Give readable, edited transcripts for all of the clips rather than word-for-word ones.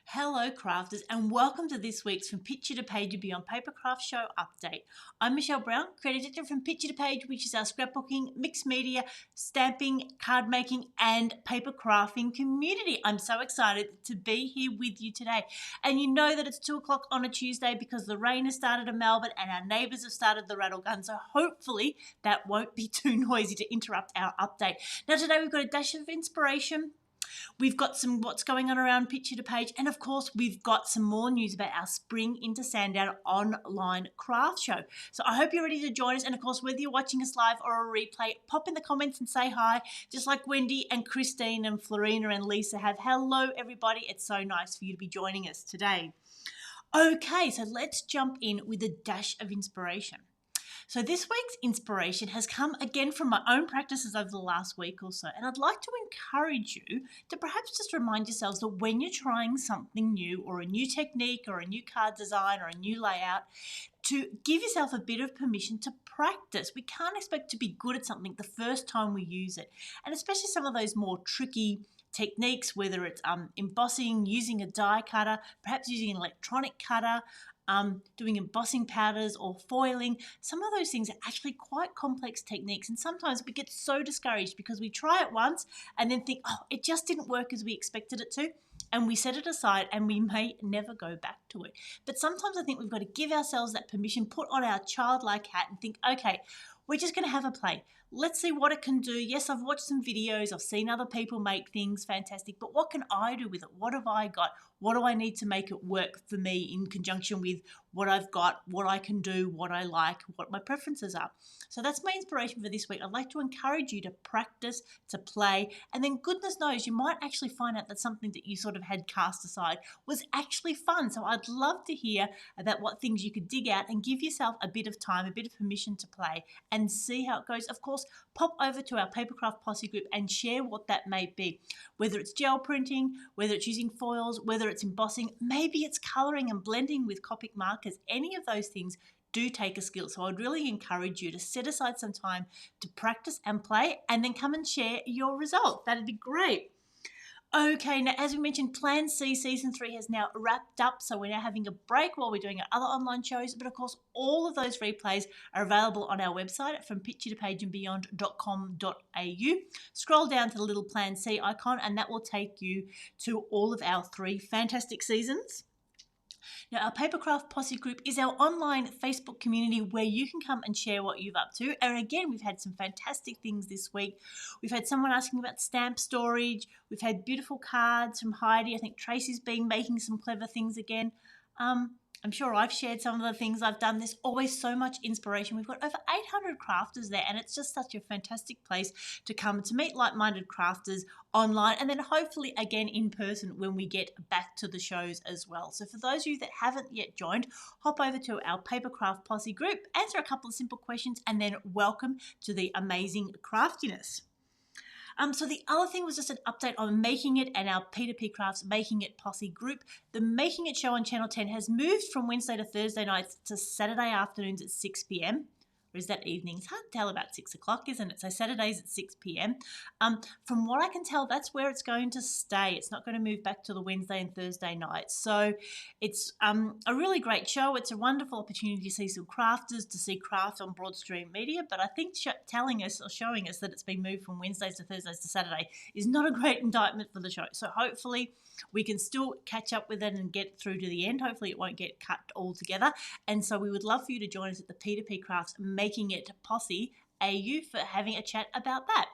Hello crafters and welcome to this week's From Picture to Page and Beyond Papercraft Show update. I'm Michelle Brown, creative director from Picture to Page, which is our scrapbooking, mixed media, stamping, card making and paper crafting community. I'm so excited to be here with you today. And you know that it's 2 o'clock on a Tuesday because the rain has started in Melbourne and our neighbours have started the rattle gun. So hopefully that won't be too noisy to interrupt our update. Now today we've got a dash of inspiration. We've got some what's going on around Picture to Page, and of course we've got some more news about our Spring into Sandown online craft show. So I hope you're ready to join us, and of course whether you're watching us live or a replay, pop in the comments and say hi, just like Wendy and Christine and Florina and Lisa have. Hello everybody, it's so nice for you to be joining us today. Okay, so let's jump in with a dash of inspiration. So this week's inspiration has come again from my own practices over the last week or so, and I'd like to encourage you to perhaps just remind yourselves that when you're trying something new or a new technique or a new card design or a new layout, to give yourself a bit of permission to practice. We can't expect to be good at something the first time we use it, and especially some of those more tricky techniques, whether it's embossing, using a die cutter, perhaps using an electronic cutter, doing embossing powders or foiling. Some of those things are actually quite complex techniques, and sometimes we get so discouraged because we try it once and then think, oh, it just didn't work as we expected it to, and we set it aside and we may never go back to it. But sometimes I think we've got to give ourselves that permission, put on our childlike hat and think, okay, we're just going to have a play. Let's see what it can do. Yes, I've watched some videos. I've seen other people make things fantastic, but what can I do with it? What have I got? What do I need to make it work for me in conjunction with what I've got, what I can do, what I like, what my preferences are? So that's my inspiration for this week. I'd like to encourage you to practice, to play, and then goodness knows, you might actually find out that something that you sort of had cast aside was actually fun. So I'd love to hear about what things you could dig out and give yourself a bit of time, a bit of permission to play and see how it goes. Of course, pop over to our Papercraft Posse group and share what that may be, whether it's gel printing, whether it's using foils, whether it's embossing, maybe it's colouring and blending with Copic markers. Any of those things do take a skill. So I'd really encourage you to set aside some time to practice and play and then come and share your result. That'd be great. Okay, now as we mentioned, Plan C Season 3 has now wrapped up, so we're now having a break while we're doing our other online shows, but of course all of those replays are available on our website at fromPictureToPageandBeyond.com.au. Scroll down to the little Plan C icon and that will take you to all of our 3 fantastic seasons. Now, our Papercraft Posse group is our online Facebook community where you can come and share what you've up to. And again, we've had some fantastic things this week. We've had someone asking about stamp storage. We've had beautiful cards from Heidi. I think Tracy's been making some clever things again. I'm sure I've shared some of the things I've done. There's always so much inspiration. We've got over 800 crafters there, and it's just such a fantastic place to come to meet like-minded crafters online and then hopefully again in person when we get back to the shows as well. So for those of you that haven't yet joined, hop over to our Papercraft Posse group, answer a couple of simple questions, and then welcome to the amazing craftiness. So the other thing was just an update on Making It and our P2P Crafts Making It Posse group. The Making It show on Channel 10 has moved from Wednesday to Thursday nights to Saturday afternoons at 6 p.m. Or is that evening? It's hard to tell about 6 o'clock, isn't it? So Saturdays at 6 p.m. From what I can tell, that's where it's going to stay. It's not going to move back to the Wednesday and Thursday nights. So it's a really great show. It's a wonderful opportunity to see some crafters, to see craft on broadstream media. But I think telling us or showing us that it's been moved from Wednesdays to Thursdays to Saturday is not a great indictment for the show. So hopefully we can still catch up with it and get through to the end. Hopefully it won't get cut altogether. And so we would love for you to join us at the P2P Crafts Making It Posse AU for having a chat about that.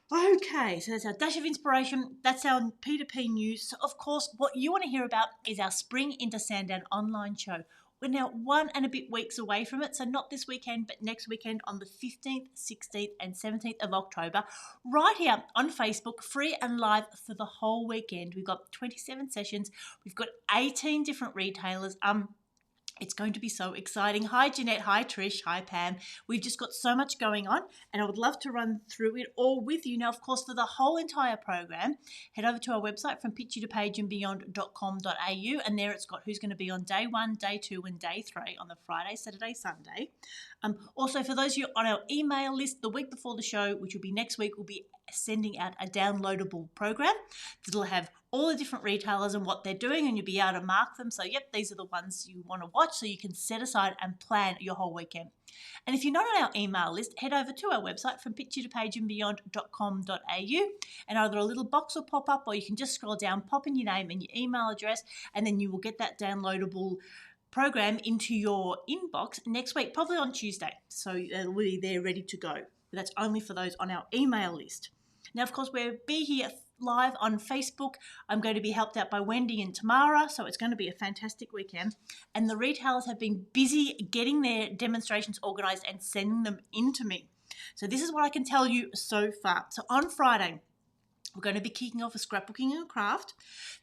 Okay, so that's our dash of inspiration. That's our P2P news. So of course, what you want to hear about is our Spring into Sandown online show. We're now 1 and a bit weeks away from it, so not this weekend, but next weekend on the 15th, 16th and 17th of October, right here on Facebook, free and live for the whole weekend. We've got 27 sessions. We've got 18 different retailers. It's going to be so exciting. Hi, Jeanette. Hi, Trish. Hi, Pam. We've just got so much going on, and I would love to run through it all with you. Now, of course, for the whole entire program, head over to our website from picturetopageandbeyond.com.au, and there it's got who's going to be on day 1, day 2, and day 3 on the Friday, Saturday, Sunday. Also, for those of you on our email list, the week before the show, which will be next week, will be sending out a downloadable program that'll have all the different retailers and what they're doing, and you'll be able to mark them. So, yep, these are the ones you want to watch, so you can set aside and plan your whole weekend. And if you're not on our email list, head over to our website from picturetopageandbeyond.com.au, and either a little box will pop up, or you can just scroll down, pop in your name and your email address, and then you will get that downloadable program into your inbox next week, probably on Tuesday. So it'll be there ready to go. But that's only for those on our email list. Now, of course, we'll be here live on Facebook. I'm going to be helped out by Wendy and Tamara, so it's going to be a fantastic weekend. And the retailers have been busy getting their demonstrations organised and sending them in to me. So this is what I can tell you so far. So on Friday, we're going to be kicking off a scrapbooking and craft.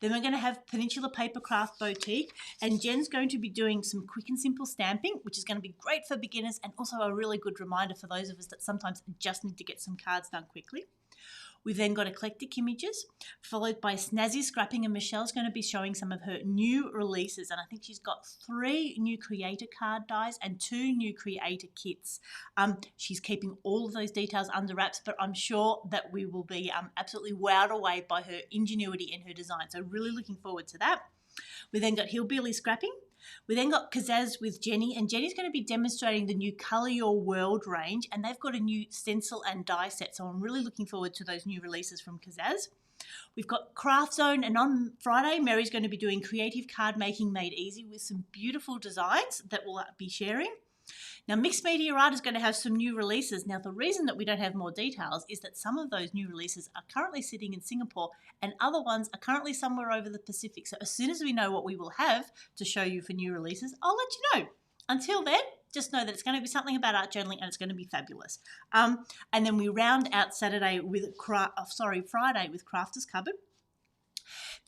Then we're going to have Peninsula Papercraft Boutique, and Jen's going to be doing some quick and simple stamping, which is going to be great for beginners and also a really good reminder for those of us that sometimes just need to get some cards done quickly. We've then got Eclectic Images, followed by Snazzy Scrapping, and Michelle's going to be showing some of her new releases, and I think she's got 3 new creator card dies and 2 new creator kits. She's keeping all of those details under wraps, but I'm sure that we will be absolutely wowed away by her ingenuity and her design, so really looking forward to that. We then got Hillbilly Scrapping. We then got Kazaz with Jenny, and Jenny's going to be demonstrating the new Colour Your World range, and they've got a new stencil and die set, so I'm really looking forward to those new releases from Kazaz. We've got Craft Zone, and on Friday, Mary's going to be doing creative card making made easy with some beautiful designs that we'll be sharing. Now, Mixed Media Art is going to have some new releases. Now, the reason that we don't have more details is that some of those new releases are currently sitting in Singapore and other ones are currently somewhere over the Pacific. So as soon as we know what we will have to show you for new releases, I'll let you know. Until then, just know that it's going to be something about art journaling and it's going to be fabulous. And then we round out Friday with Crafters Cupboard.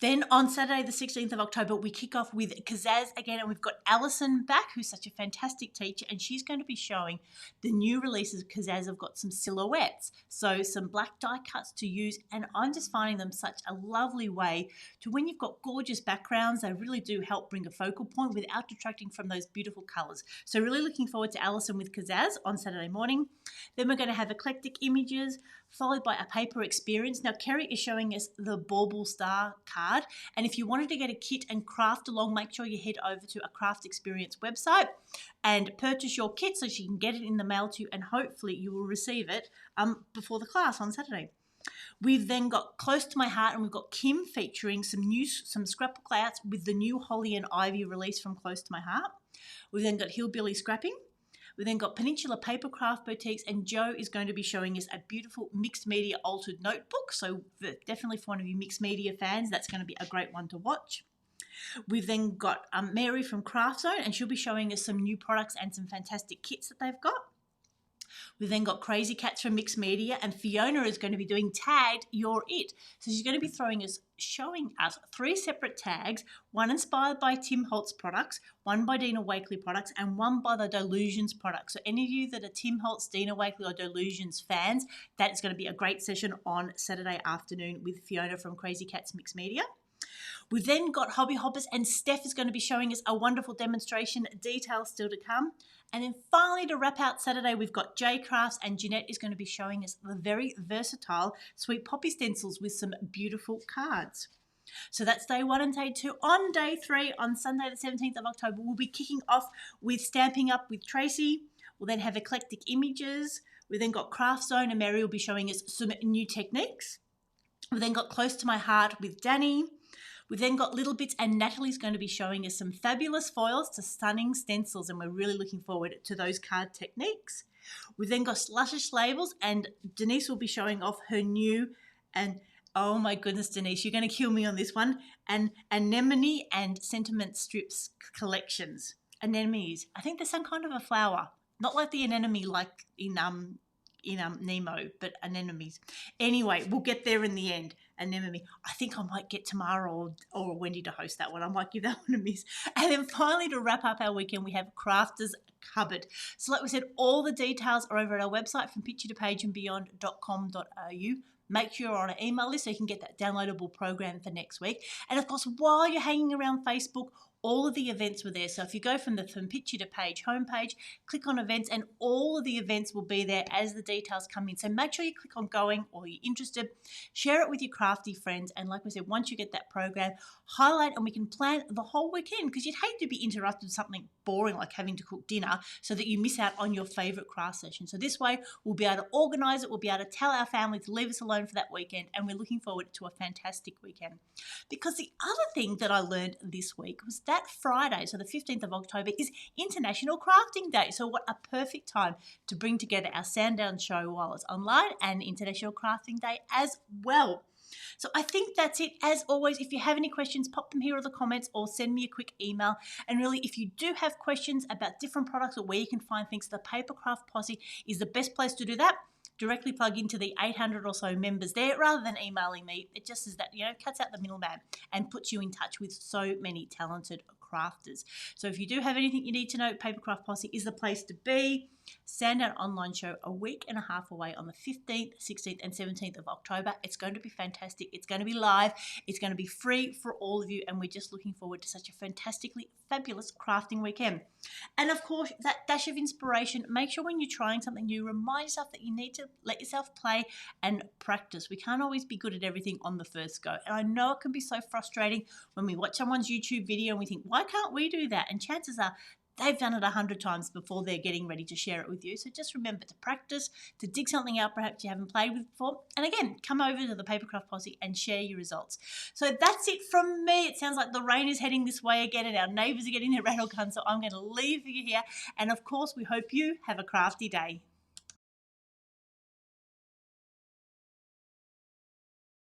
Then on Saturday, the 16th of October, we kick off with Kazaz again, and we've got Alison back, who's such a fantastic teacher, and she's going to be showing the new releases. Kazaz have got some silhouettes, so some black die cuts to use, and I'm just finding them such a lovely way to, when you've got gorgeous backgrounds, they really do help bring a focal point without detracting from those beautiful colours. So really looking forward to Alison with Kazaz on Saturday morning. Then we're going to have Eclectic Images, followed by a paper experience. Now, Kerry is showing us the Bauble Star card, and if you wanted to get a kit and craft along, make sure you head over to a Craft Experience website and purchase your kit so she can get it in the mail to you, and hopefully you will receive it before the class on Saturday. We've then got Close to My Heart, and we've got Kim featuring some scrapbook layouts with the new Holly and Ivy release from Close to My Heart. We've then got Hillbilly Scrapping. We've then got Peninsula Papercraft Boutiques, and Joe is going to be showing us a beautiful mixed media altered notebook. So definitely for one of you mixed media fans, that's going to be a great one to watch. We've then got Mary from Craft Zone, and she'll be showing us some new products and some fantastic kits that they've got. We've then got Crazy Cats from Mixed Media, and Fiona is going to be doing Tagged You're It. So she's going to be showing us 3 separate tags, one inspired by Tim Holtz products, one by Dina Wakley products, and one by the Delusions products. So any of you that are Tim Holtz, Dina Wakley or Delusions fans, that is going to be a great session on Saturday afternoon with Fiona from Crazy Cats Mixed Media. We've then got Hobby Hoppers, and Steph is going to be showing us a wonderful demonstration, details still to come. And then finally, to wrap out Saturday, we've got J Crafts, and Jeanette is going to be showing us the very versatile Sweet Poppy stencils with some beautiful cards. So that's day 1 and day 2. On day 3, on Sunday the 17th of October, we'll be kicking off with Stamping Up with Tracy. We'll then have Eclectic Images. We've then got Craft Zone, and Mary will be showing us some new techniques. We've then got Close to My Heart with Danny. We've then got Little Bits, and Natalie's going to be showing us some fabulous foils to stunning stencils, and we're really looking forward to those card techniques. We've then got Luscious Labels, and Denise will be showing off her new, and oh my goodness, Denise, you're going to kill me on this one, and Anemone and Sentiment Strips collections. Anemones, I think they're some kind of a flower, not like the anemone like in Nemo, but anemones. Anyway, we'll get there in the end. Anemone. I think I might get Tamara or Wendy to host that one. I might give that one a miss. And then finally, to wrap up our weekend, we have Crafters Cupboard. So like we said, all the details are over at our website from picturetopageandbeyond.com.au. Make sure you're on an email list so you can get that downloadable program for next week. And of course, while you're hanging around Facebook, all of the events were there. So if you go from the From Picture to Page homepage, click on events, and all of the events will be there as the details come in. So make sure you click on going, or you're interested, share it with your crafty friends. And like I said, once you get that program, highlight, and we can plan the whole weekend, because you'd hate to be interrupted with something boring like having to cook dinner so that you miss out on your favorite craft session. So this way we'll be able to organize it. We'll be able to tell our family to leave us alone for that weekend. And we're looking forward to a fantastic weekend. Because the other thing that I learned this week was that Friday, so the 15th of October, is International Crafting Day. So what a perfect time to bring together our Sandown show while it's online, and International Crafting Day as well. So I think that's it. As always, if you have any questions, pop them here in the comments or send me a quick email. And really, if you do have questions about different products or where you can find things, the Papercraft Posse is the best place to do that. Directly plug into the 800 or so members there rather than emailing me. It just is that, cuts out the middleman and puts you in touch with so many talented crafters. So if you do have anything you need to know, Papercraft Posse is the place to be. Sandown online show a week and a half away on the 15th, 16th and 17th of October. It's going to be fantastic. It's going to be live. It's going to be free for all of you, and we're just looking forward to such a fantastically fabulous crafting weekend. And of course, that dash of inspiration, make sure when you're trying something new, remind yourself that you need to let yourself play and practice. We can't always be good at everything on the first go. And I know it can be so frustrating when we watch someone's YouTube video and we think, why can't we do that? And chances are they've done it 100 times before they're getting ready to share it with you. So just remember to practice, to dig something out perhaps you haven't played with before. And again, come over to the Papercraft Posse and share your results. So that's it from me. It sounds like the rain is heading this way again and our neighbours are getting their rattle guns. So I'm going to leave you here. And of course, we hope you have a crafty day.